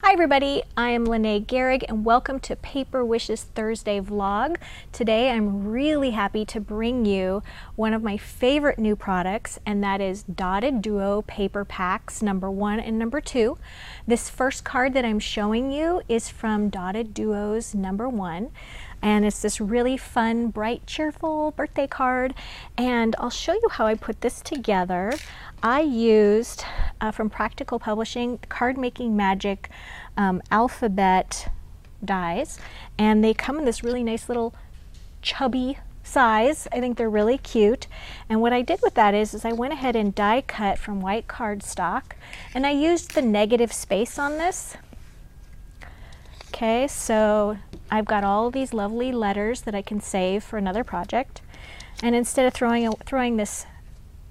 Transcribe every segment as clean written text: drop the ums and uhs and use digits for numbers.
Hi everybody, I am Lene Gehrig and welcome to Paper Wishes Thursday vlog. Today I'm really happy to bring you one of my favorite new products, and that is Dotted Duo Paper Packs number 1 and number 2. This first card that I'm showing you is from Dotted Duo's number 1. And it's this really fun, bright, cheerful birthday card. And I'll show you how I put this together. I used, from Practical Publishing, Card Making Magic alphabet dies. And they come in this really nice little chubby size. I think they're really cute. And what I did with that is I went ahead and die cut from white cardstock. And I used the negative space on this. Okay, so I've got all these lovely letters that I can save for another project. And instead of throwing this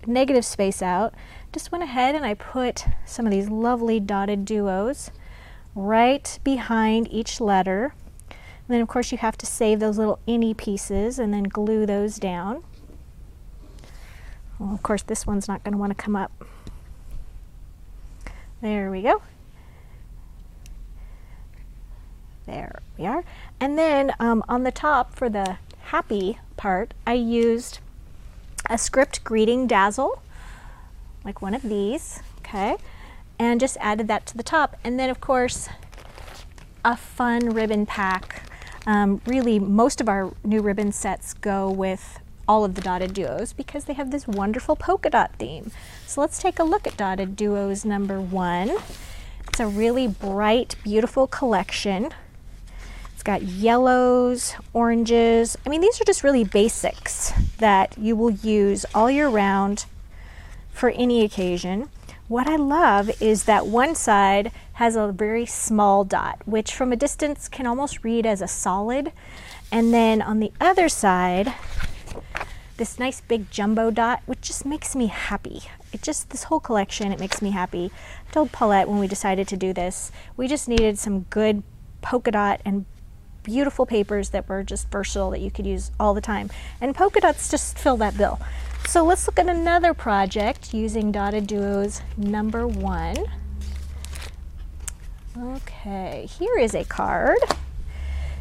negative space out, just went ahead and I put some of these lovely dotted duos right behind each letter. And then of course you have to save those little innie pieces and then glue those down. Well, of course this one's not going to want to come up. There we go. There we are. And then on the top for the happy part, I used a script greeting dazzle, like one of these, okay, and just added that to the top. And then of course a fun ribbon pack. Really most of our new ribbon sets go with all of the Dotted Duos because they have this wonderful polka dot theme. So let's take a look at Dotted Duos number 1. It's a really bright, beautiful collection. Got yellows, oranges. I mean, these are just really basics that you will use all year round for any occasion. What I love is that one side has a very small dot, which from a distance can almost read as a solid. And then on the other side, this nice big jumbo dot, which just makes me happy. This whole collection, it makes me happy. I told Paulette when we decided to do this, we just needed some good polka dot and beautiful papers that were just versatile that you could use all the time. And polka dots just fill that bill. So let's look at another project using Dotted Duos number 1. Okay, here is a card.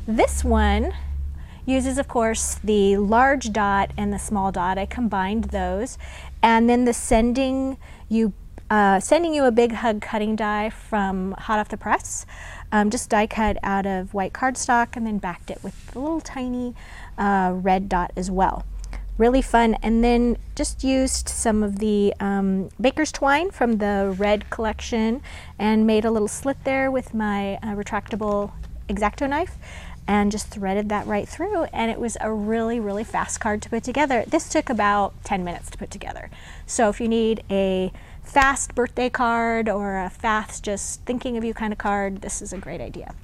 This one uses, of course, the large dot and the small dot. I combined those. And then the sending you a big hug cutting die from hot off the press. Just die cut out of white cardstock and then backed it with a little tiny red dot as well. Really fun. And then just used some of the baker's twine from the red collection and made a little slit there with my retractable X-Acto knife and just threaded that right through, and it was a really, really fast card to put together. This took about 10 minutes to put together. So if you need a fast birthday card or a fast just thinking of you kind of card, this is a great idea.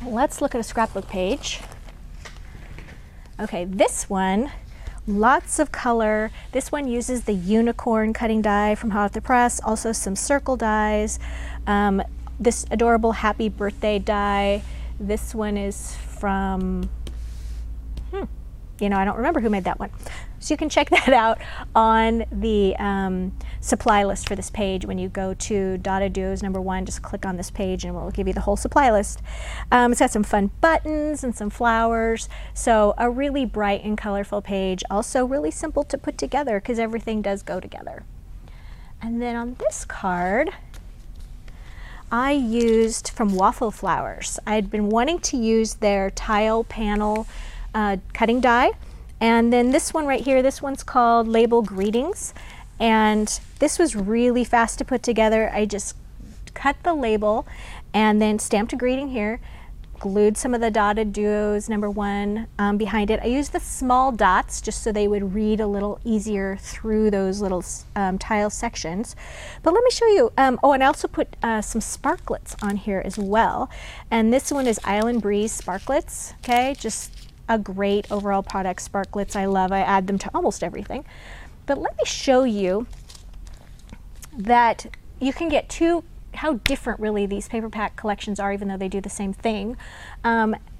Let's look at a scrapbook page. Okay, this one, lots of color. This one uses the unicorn cutting die from Hot Off the Press, also some circle dies. This adorable happy birthday die. This one is from, I don't remember who made that one. So you can check that out on the supply list for this page. When you go to Dotted Duos number 1, just click on this page and we'll give you the whole supply list. It's got some fun buttons and some flowers. So a really bright and colorful page. Also really simple to put together because everything does go together. And then on this card, I used from Waffle Flowers. I'd been wanting to use their tile panel cutting die. And then this one right here, this one's called Label Greetings. And this was really fast to put together. I just cut the label and then stamped a greeting here, glued some of the Dotted Duos number 1 behind it. I used the small dots just so they would read a little easier through those little tile sections. But let me show you, oh, and I also put some sparklets on here as well. And this one is Island Breeze Sparklets, okay? Just a great overall product, sparklets I love. I add them to almost everything. But let me show you that you can get how different really these paper pack collections are, even though they do the same thing.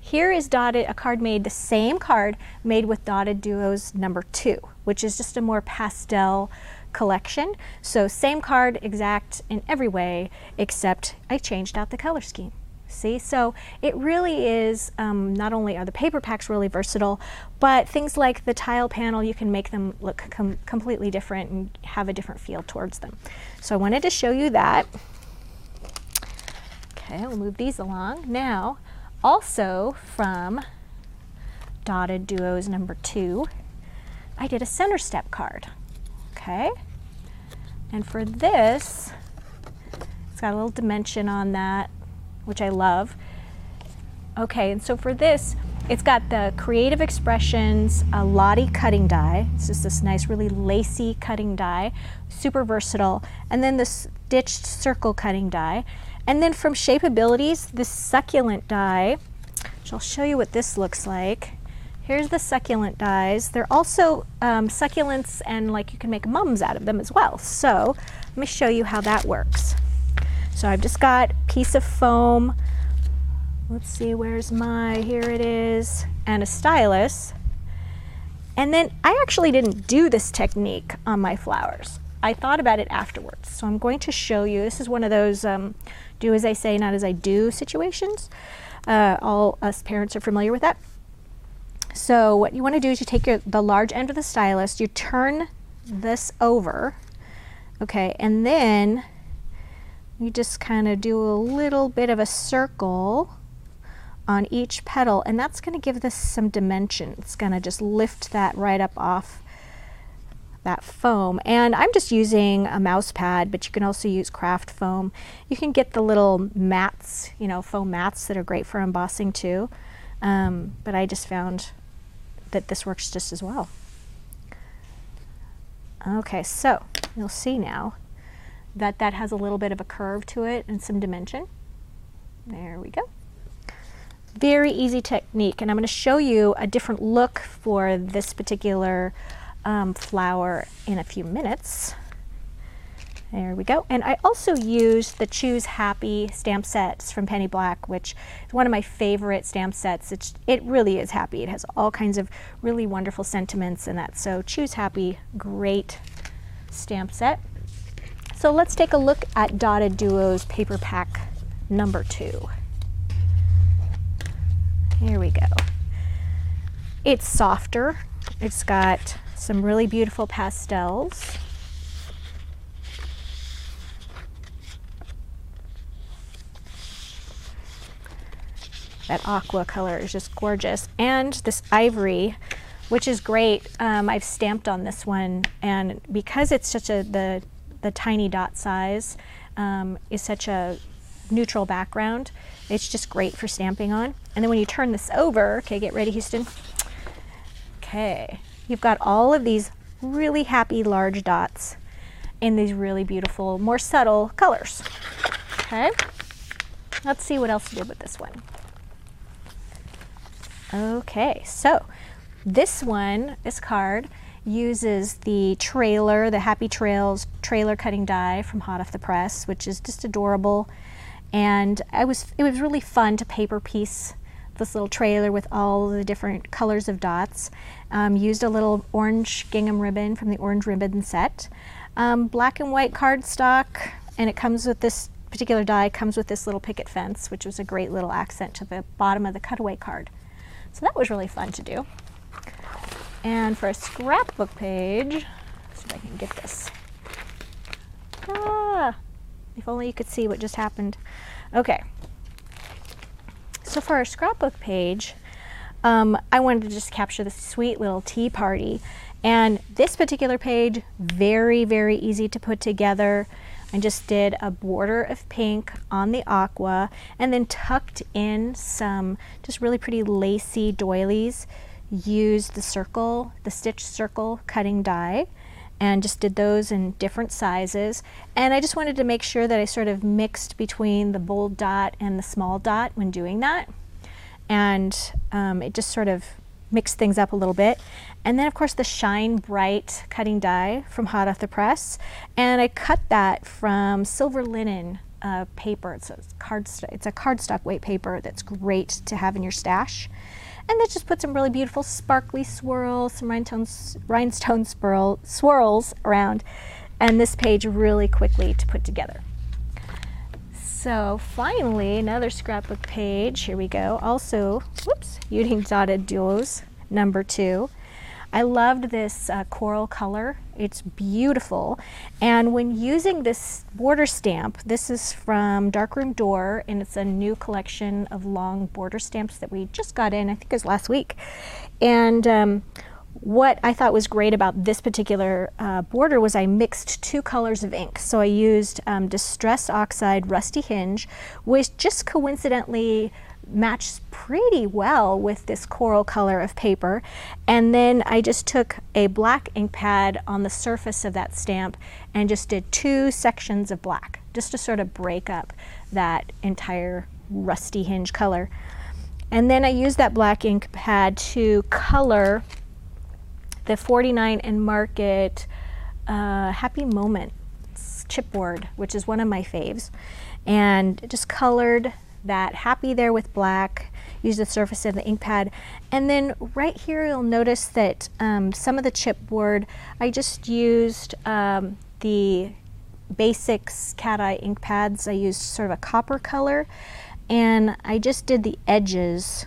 Here is a card made, the same card made with Dotted Duos number 2, which is just a more pastel collection. So same card, exact in every way, except I changed out the color scheme. See, so it really is, not only are the paper packs really versatile, but things like the tile panel, you can make them look completely different and have a different feel towards them. So I wanted to show you that. Okay, we'll move these along. Now, also from Dotted Duos number 2, I did a center step card. Okay, and for this, it's got a little dimension on that, which I love. Okay, and so for this, it's got the Creative Expressions Lottie cutting die. It's just this nice, really lacy cutting die, super versatile. And then the stitched circle cutting die. And then from Shapeabilities, the succulent die, which I'll show you what this looks like. Here's the succulent dies. They're also succulents, and like you can make mums out of them as well. So let me show you how that works. So I've just got a piece of foam. Let's see, where's my, here it is, and a stylus. And then I actually didn't do this technique on my flowers. I thought about it afterwards. So I'm going to show you, this is one of those do as I say, not as I do situations. All us parents are familiar with that. So what you want to do is you take the large end of the stylus, you turn this over, okay, and then you just kind of do a little bit of a circle on each petal, and that's going to give this some dimension. It's going to just lift that right up off that foam. And I'm just using a mouse pad, but you can also use craft foam. You can get the little mats, you know, foam mats that are great for embossing too. But I just found that this works just as well. Okay, so you'll see now that that has a little bit of a curve to it and some dimension. There we go. Very easy technique, and I'm going to show you a different look for this particular flower in a few minutes. There we go. And I also used the Choose Happy stamp sets from Penny Black, which is one of my favorite stamp sets. It really is happy. It has all kinds of really wonderful sentiments in that. So Choose Happy, great stamp set. So let's take a look at Dotted Duos paper pack number 2. Here we go. It's softer. It's got some really beautiful pastels. That aqua color is just gorgeous. And this ivory, which is great. I've stamped on this one, and because it's such the tiny dot size is such a neutral background, it's just great for stamping on. And then when you turn this over, okay, get ready, Houston. Okay, you've got all of these really happy large dots in these really beautiful, more subtle colors. Okay, let's see what else to do with this one. Okay, so this one, this card, uses the trailer, the Happy Trails trailer cutting die from Hot Off the Press, which is just adorable. And it was really fun to paper piece this little trailer with all the different colors of dots. Used a little orange gingham ribbon from the Orange Ribbon set. Black and white cardstock, and it comes with this particular die, comes with this little picket fence, which was a great little accent to the bottom of the cutaway card. So that was really fun to do. And for a scrapbook page, let's see if I can get this. If only you could see what just happened. Okay. So for our scrapbook page, I wanted to just capture this sweet little tea party. And this particular page, very, very easy to put together. I just did a border of pink on the aqua and then tucked in some just really pretty lacy doilies. Used the circle, the stitch circle cutting die, and just did those in different sizes. And I just wanted to make sure that I sort of mixed between the bold dot and the small dot when doing that. And it just sort of mixed things up a little bit. And then of course the Shine Bright cutting die from Hot Off the Press. And I cut that from silver linen paper. It's a cardstock weight paper that's great to have in your stash. And then just put some really beautiful sparkly swirls, some rhinestone swirls around and this page really quickly to put together. So finally, another scrapbook page. Here we go. Also, whoops, using Dotted Duos number 2. I loved this coral color. It's beautiful. And when using this border stamp, this is from Darkroom Door, and it's a new collection of long border stamps that we just got in, I think it was last week. And what I thought was great about this particular border was I mixed 2 colors of ink. So I used Distress Oxide Rusty Hinge, which just coincidentally matches pretty well with this coral color of paper. And then I just took a black ink pad on the surface of that stamp and just did 2 sections of black, just to sort of break up that entire Rusty Hinge color. And then I used that black ink pad to color the 49 and Market Happy Moments chipboard, which is one of my faves, and just colored that happy there with black, use the surface of the ink pad. And then right here you'll notice that some of the chipboard, I just used the Basics Cat Eye ink pads. I used sort of a copper color, and I just did the edges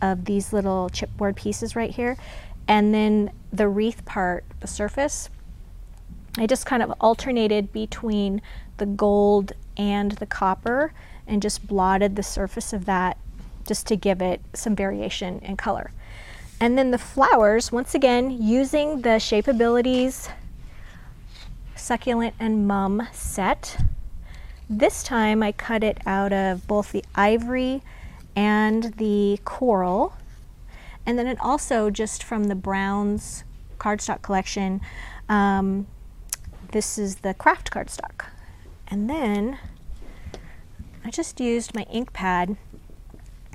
of these little chipboard pieces right here. And then the wreath part, the surface, I just kind of alternated between the gold and the copper and just blotted the surface of that just to give it some variation in color. And then the flowers, once again, using the Shapeabilities Succulent and Mum set. This time I cut it out of both the ivory and the coral. And then it also just from the Browns cardstock collection, this is the craft cardstock. And then I just used my ink pad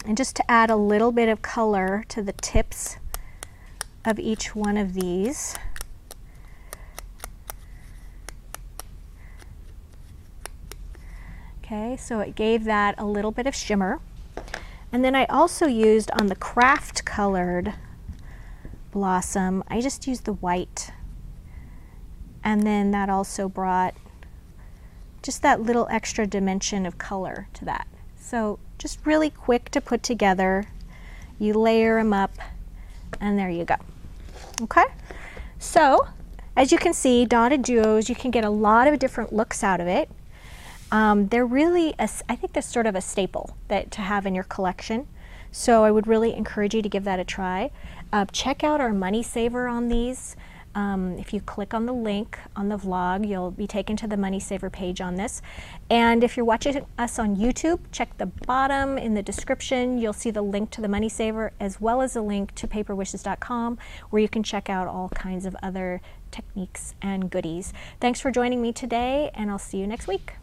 and just to add a little bit of color to the tips of each one of these. Okay, so it gave that a little bit of shimmer. And then I also used on the craft colored blossom, I just used the white. And then that also brought just that little extra dimension of color to that. So just really quick to put together. You layer them up and there you go. Okay, so as you can see, Dotted Duos, you can get a lot of different looks out of it. They're really, I think they're sort of a staple to have in your collection. So I would really encourage you to give that a try. Check out our money saver on these. If you click on the link on the vlog, you'll be taken to the Money Saver page on this. And if you're watching us on YouTube, check the bottom in the description. You'll see the link to the Money Saver as well as a link to paperwishes.com where you can check out all kinds of other techniques and goodies. Thanks for joining me today, and I'll see you next week.